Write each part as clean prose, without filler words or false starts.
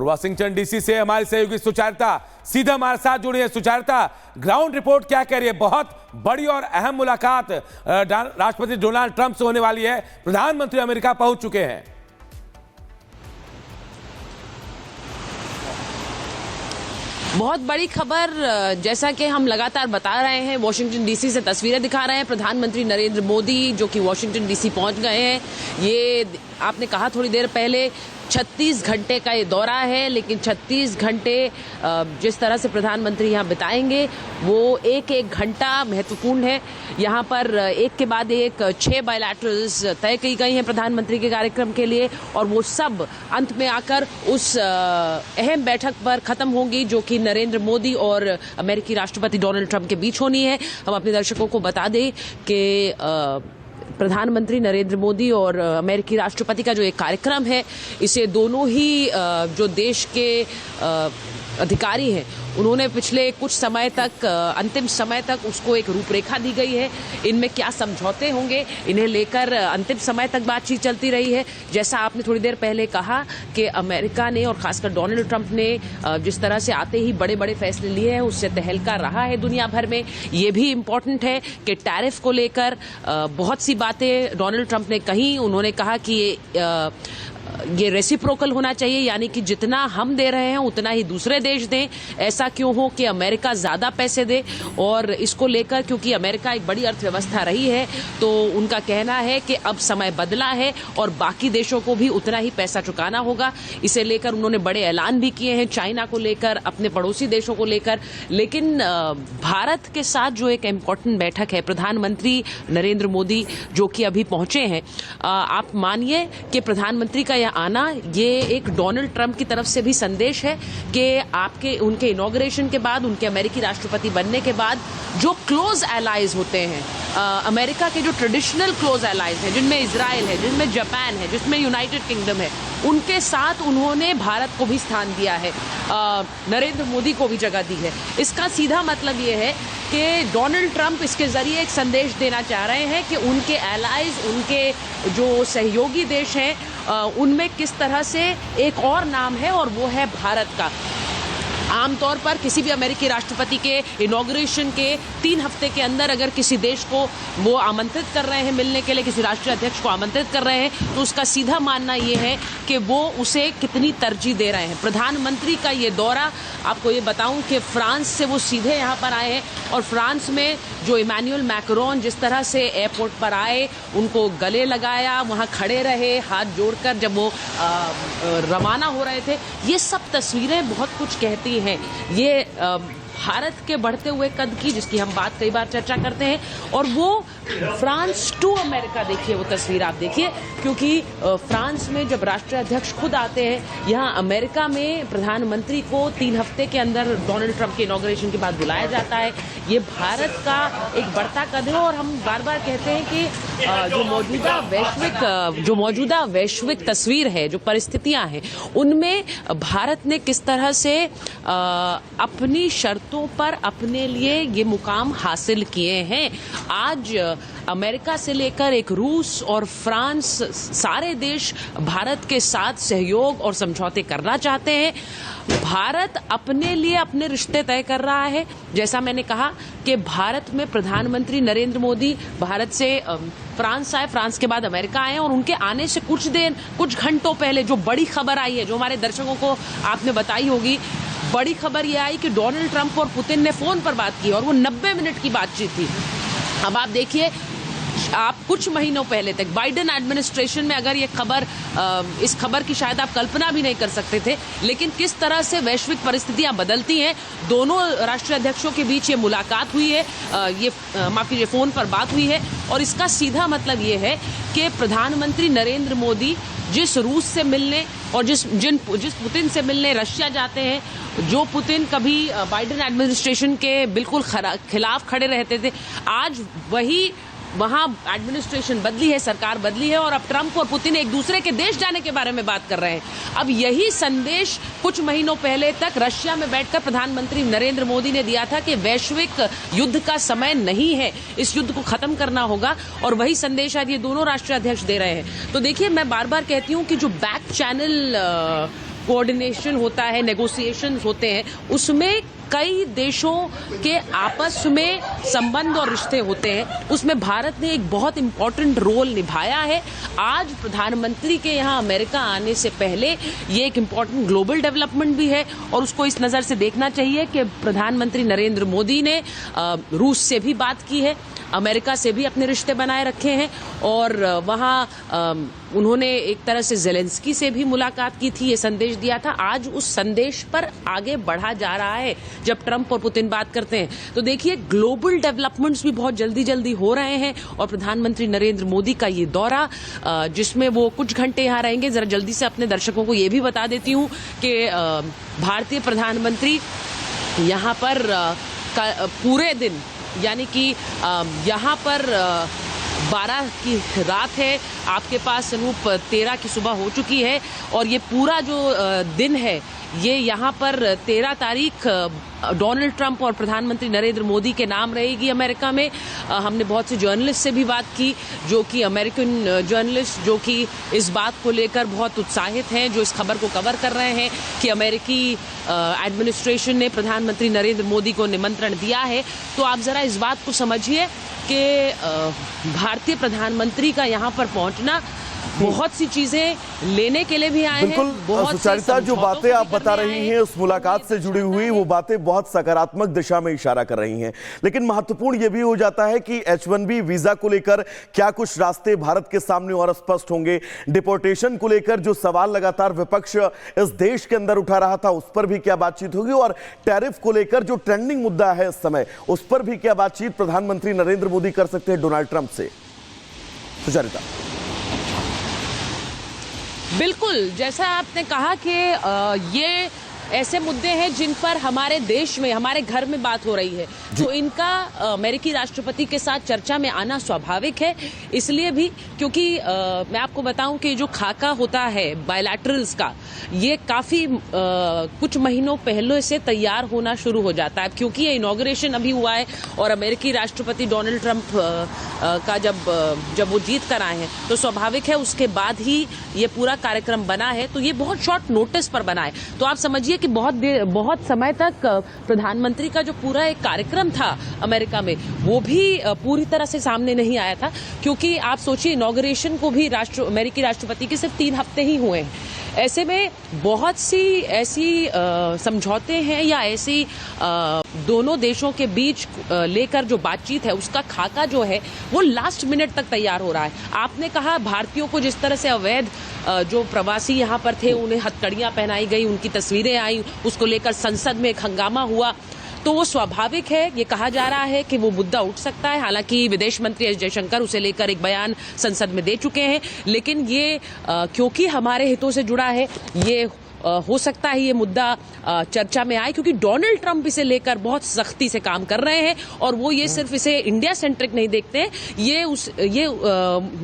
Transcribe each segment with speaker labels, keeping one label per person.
Speaker 1: Washington DC से हमारी सहयोगी सुचारिता सीधा हमारे साथ जुड़ी है। सुचारिता, ग्राउंड रिपोर्ट क्या कह रही है? बहुत बड़ी और अहम मुलाकात राष्ट्रपति डोनाल्ड ट्रंप से होने वाली है। प्रधानमंत्री अमेरिका पहुंच चुके हैं।
Speaker 2: बहुत बड़ी खबर, जैसा कि हम लगातार बता रहे हैं, वॉशिंगटन डीसी से तस्वीरें दिखा रहे हैं। प्रधानमंत्री नरेंद्र मोदी जो कि वॉशिंगटन डीसी पहुंच गए हैं। ये आपने कहा थोड़ी देर पहले 36 घंटे का ये दौरा है, लेकिन 36 घंटे जिस तरह से प्रधानमंत्री यहाँ बिताएंगे वो एक एक घंटा महत्वपूर्ण है। यहाँ पर एक के बाद एक 6 बायलैटरल्स तय की गई हैं प्रधानमंत्री के कार्यक्रम के लिए, और वो सब अंत में आकर उस अहम बैठक पर खत्म होंगी जो कि नरेंद्र मोदी और अमेरिकी राष्ट्रपति डोनाल्ड ट्रंप के बीच होनी है। हम अपने दर्शकों को बता दें कि प्रधानमंत्री नरेंद्र मोदी और अमेरिकी राष्ट्रपति का जो एक कार्यक्रम है, इसे दोनों ही जो देश के अधिकारी हैं उन्होंने पिछले कुछ समय तक, अंतिम समय तक उसको एक रूपरेखा दी गई है। इनमें क्या समझौते होंगे, इन्हें लेकर अंतिम समय तक बातचीत चलती रही है। जैसा आपने थोड़ी देर पहले कहा कि अमेरिका ने और खासकर डोनाल्ड ट्रंप ने जिस तरह से आते ही बड़े बड़े फैसले लिए हैं, उससे तहलका रहा है दुनिया भर में। ये भी इम्पोर्टेंट है कि टैरिफ को लेकर बहुत सी बातें डोनाल्ड ट्रंप ने कही। उन्होंने कहा कि ये रेसिप्रोकल होना चाहिए, यानी कि जितना हम दे रहे हैं उतना ही दूसरे देश दें। ऐसा क्यों हो कि अमेरिका ज्यादा पैसे दे, और इसको लेकर क्योंकि अमेरिका एक बड़ी अर्थव्यवस्था रही है तो उनका कहना है कि अब समय बदला है और बाकी देशों को भी उतना ही पैसा चुकाना होगा। इसे लेकर उन्होंने बड़े ऐलान भी किए हैं, चाइना को लेकर, अपने पड़ोसी देशों को लेकर। लेकिन भारत के साथ जो एक इम्पोर्टेंट बैठक है, प्रधानमंत्री नरेंद्र मोदी जो कि अभी पहुंचे हैं, आप मानिए कि प्रधानमंत्री का आना ये एक डोनाल्ड ट्रंप की तरफ से भी संदेश है कि आपके उनके इनॉग्रेशन के बाद, उनके अमेरिकी राष्ट्रपति बनने के बाद जो क्लोज एलाइज होते हैं, अमेरिका के जो ट्रेडिशनल क्लोज एलाइज हैं, जिनमें इजराइल है, जिनमें जापान है, जिसमें यूनाइटेड किंगडम है, उनके साथ उन्होंने भारत को भी स्थान दिया है, नरेंद्र मोदी को भी जगह दी है। इसका सीधा मतलब ये है कि डोनाल्ड ट्रंप इसके जरिए एक संदेश देना चाह रहे हैं कि उनके एलाइज, उनके जो सहयोगी देश हैं, उनमें किस तरह से एक और नाम है और वो है भारत का। आमतौर पर किसी भी अमेरिकी राष्ट्रपति के इनॉग्रेशन के 3 हफ्ते के अंदर अगर किसी देश को वो आमंत्रित कर रहे हैं मिलने के लिए, किसी राष्ट्रीय अध्यक्ष को आमंत्रित कर रहे हैं, तो उसका सीधा मानना ये है कि वो उसे कितनी तरजीह दे रहे हैं। प्रधानमंत्री का ये दौरा, आपको ये बताऊं कि फ्रांस से वो सीधे यहाँ पर आए हैं, और फ्रांस में जो इमैनुअल मैक्रोन जिस तरह से एयरपोर्ट पर आए, उनको गले लगाया, वहाँ खड़े रहे हाथ जोड़कर जब वो रवाना हो रहे थे, ये सब तस्वीरें बहुत कुछ कहती हैं। ये भारत के बढ़ते हुए कद की, जिसकी हम बात कई बार चर्चा करते हैं, और वो फ्रांस टू अमेरिका, देखिए वो तस्वीर आप देखिए, क्योंकि फ्रांस में जब राष्ट्रीय अध्यक्ष खुद आते हैं, यहाँ अमेरिका में प्रधानमंत्री को 3 हफ्ते के अंदर डोनाल्ड ट्रंप के इनॉग्रेशन के बाद बुलाया जाता है। ये भारत का एक बढ़ता कद है, और हम बार बार कहते हैं कि जो मौजूदा वैश्विक तस्वीर है, जो परिस्थितियां हैं, उनमें भारत ने किस तरह से अपनी शर्तों पर अपने लिए ये मुकाम हासिल किए हैं। आज अमेरिका से लेकर एक रूस और फ्रांस, सारे देश भारत के साथ सहयोग और समझौते करना चाहते हैं। भारत अपने लिए अपने रिश्ते तय कर रहा है। जैसा मैंने कहा कि भारत में प्रधानमंत्री नरेंद्र मोदी भारत से फ्रांस आए, फ्रांस के बाद अमेरिका आए, और उनके आने से कुछ घंटों पहले जो बड़ी खबर आई है, जो हमारे दर्शकों को आपने बताई होगी, बड़ी खबर यह आई कि डोनाल्ड ट्रंप और पुतिन ने फोन पर बात की, और वो 90 मिनट की बातचीत थी। अब आप देखिए, आप कुछ महीनों पहले तक बाइडेन एडमिनिस्ट्रेशन में अगर ये खबर, इस खबर की शायद आप कल्पना भी नहीं कर सकते थे, लेकिन किस तरह से वैश्विक परिस्थितियां बदलती हैं। दोनों राष्ट्रीय अध्यक्षों के बीच ये मुलाकात हुई है, माफ कीजिए, फोन पर बात हुई है, और इसका सीधा मतलब ये है कि प्रधानमंत्री नरेंद्र मोदी जिस रूस से मिलने और जिस पुतिन से मिलने रशिया जाते हैं, जो पुतिन कभी बाइडेन एडमिनिस्ट्रेशन के बिल्कुल खिलाफ खड़े रहते थे, आज वही वहां एडमिनिस्ट्रेशन बदली है, सरकार बदली है, और अब ट्रंप और पुतिन एक दूसरे के देश जाने के बारे में बात कर रहे हैं। अब यही संदेश कुछ महीनों पहले तक रशिया में बैठकर प्रधानमंत्री नरेंद्र मोदी ने दिया था कि वैश्विक युद्ध का समय नहीं है, इस युद्ध को खत्म करना होगा, और वही संदेश आज ये दोनों राष्ट्रीय अध्यक्ष दे रहे हैं। तो देखिए, मैं बार बार कहती हूं कि जो बैक चैनल कोऑर्डिनेशन होता है, नेगोशिएशंस होते हैं, उसमें कई देशों के आपस में संबंध और रिश्ते होते हैं। उसमें भारत ने एक बहुत इंपॉर्टेंट रोल निभाया है। आज प्रधानमंत्री के यहाँ अमेरिका आने से पहले ये एक इंपॉर्टेंट ग्लोबल डेवलपमेंट भी है और उसको इस नज़र से देखना चाहिए कि प्रधानमंत्री नरेंद्र मोदी ने रूस से भी बात की है, अमेरिका से भी अपने रिश्ते बनाए रखे हैं और वहाँ उन्होंने एक तरह से ज़ेलेंस्की से भी मुलाकात की थी, ये संदेश दिया था। आज उस संदेश पर आगे बढ़ा जा रहा है जब ट्रंप और पुतिन बात करते हैं। तो देखिए, ग्लोबल डेवलपमेंट्स भी बहुत जल्दी जल्दी हो रहे हैं और प्रधानमंत्री नरेंद्र मोदी का ये दौरा जिसमें वो कुछ घंटे यहाँ रहेंगे, जरा जल्दी से अपने दर्शकों को ये भी बता देती हूँ कि भारतीय प्रधानमंत्री यहाँ पर पूरे दिन, यानी कि यहाँ पर 12 की रात है, आपके पास रूप 13 की सुबह हो चुकी है और ये पूरा जो दिन है ये यहाँ पर 13 तारीख डोनाल्ड ट्रंप और प्रधानमंत्री नरेंद्र मोदी के नाम रहेगी अमेरिका में। हमने बहुत से जर्नलिस्ट से भी बात की, जो कि अमेरिकन जर्नलिस्ट जो कि इस बात को लेकर बहुत उत्साहित हैं, जो इस खबर को कवर कर रहे हैं कि अमेरिकी एडमिनिस्ट्रेशन ने प्रधानमंत्री नरेंद्र मोदी को निमंत्रण दिया है। तो आप जरा इस बात को समझिए कि भारतीय प्रधानमंत्री का यहाँ पर पहुँचना बहुत सी चीजें लेने के लिए भी आए हैं।
Speaker 3: बिल्कुल सुचरिता, जो बातें आप बता रही हैं उस मुलाकात से जुड़ी हुई, वो बातें बहुत सकारात्मक दिशा में इशारा कर रही हैं, लेकिन महत्वपूर्ण ये भी हो जाता है कि H1B वीजा को लेकर क्या कुछ रास्ते भारत के सामने और स्पष्ट होंगे। डिपोर्टेशन को लेकर जो सवाल लगातार विपक्ष इस देश के अंदर उठा रहा था, उस पर भी क्या बातचीत होगी, और टैरिफ को लेकर जो ट्रेंडिंग मुद्दा है इस समय, उस पर भी क्या बातचीत प्रधानमंत्री नरेंद्र मोदी कर सकते हैं डोनाल्ड ट्रंप से। सुचरिता,
Speaker 2: बिल्कुल, जैसा आपने कहा कि ये ऐसे मुद्दे हैं जिन पर हमारे देश में, हमारे घर में बात हो रही है, तो इनका अमेरिकी राष्ट्रपति के साथ चर्चा में आना स्वाभाविक है। इसलिए भी क्योंकि मैं आपको बताऊं कि जो खाका होता है बायलैटरल्स का, ये काफ़ी कुछ महीनों पहले से तैयार होना शुरू हो जाता है, क्योंकि ये इनॉग्रेशन अभी हुआ है और अमेरिकी राष्ट्रपति डोनाल्ड ट्रंप का जब वो जीत कर आए हैं, तो स्वाभाविक है उसके बाद ही ये पूरा कार्यक्रम बना है। तो ये बहुत शॉर्ट नोटिस पर बना है। तो आप समझिए कि बहुत समय तक प्रधानमंत्री का जो पूरा एक कार्यक्रम था अमेरिका में, वो भी पूरी तरह से सामने नहीं आया था, क्योंकि आप सोचिए इनॉग्रेशन को भी अमेरिकी राष्ट्रपति के सिर्फ 3 हफ्ते ही हुए हैं। ऐसे में बहुत सी ऐसी समझौते हैं या ऐसी दोनों देशों के बीच लेकर जो बातचीत है, उसका खाका जो है वो लास्ट मिनट तक तैयार हो रहा है। आपने कहा भारतीयों को जिस तरह से अवैध जो प्रवासी यहाँ पर थे उन्हें हथकड़ियाँ पहनाई गई, उनकी तस्वीरें आई, उसको लेकर संसद में एक हंगामा हुआ, तो वो स्वाभाविक है। ये कहा जा रहा है कि वो मुद्दा उठ सकता है। हालांकि विदेश मंत्री एस जयशंकर उसे लेकर एक बयान संसद में दे चुके हैं, लेकिन ये क्योंकि हमारे हितों से जुड़ा है, ये हो सकता है ये मुद्दा चर्चा में आए, क्योंकि डोनाल्ड ट्रंप इसे लेकर बहुत सख्ती से काम कर रहे हैं और वो ये सिर्फ इसे इंडिया सेंट्रिक नहीं देखते हैं, ये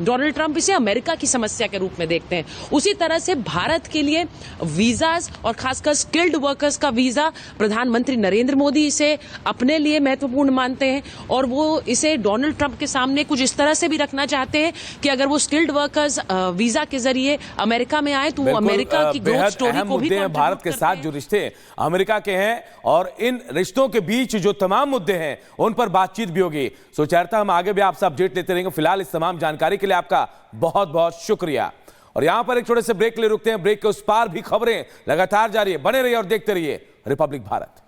Speaker 2: डोनाल्ड ट्रंप इसे अमेरिका की समस्या के रूप में देखते हैं। उसी तरह से भारत के लिए वीजाज और खासकर स्किल्ड वर्कर्स का वीजा प्रधानमंत्री नरेंद्र मोदी इसे अपने लिए महत्वपूर्ण मानते हैं और वो इसे डोनाल्ड ट्रंप के सामने कुछ इस तरह से भी रखना चाहते हैं कि अगर वो स्किल्ड वर्कर्स वीजा के जरिए अमेरिका में आए तो वो अमेरिका की ग्रोथ स्टोरी
Speaker 1: मुद्दे हैं भारत के साथ, जो रिश्ते अमेरिका के हैं, और इन रिश्तों के बीच जो तमाम मुद्दे हैं उन पर बातचीत भी होगी। सुचरिता, हम आगे भी आपसे अपडेट लेते रहेंगे। फिलहाल इस तमाम जानकारी के लिए आपका बहुत बहुत शुक्रिया। और यहां पर एक छोटे से ब्रेक ले रुकते हैं। ब्रेक के उस पार भी खबरें लगातार जारी है। बने रहिए और देखते रहिए रिपब्लिक भारत।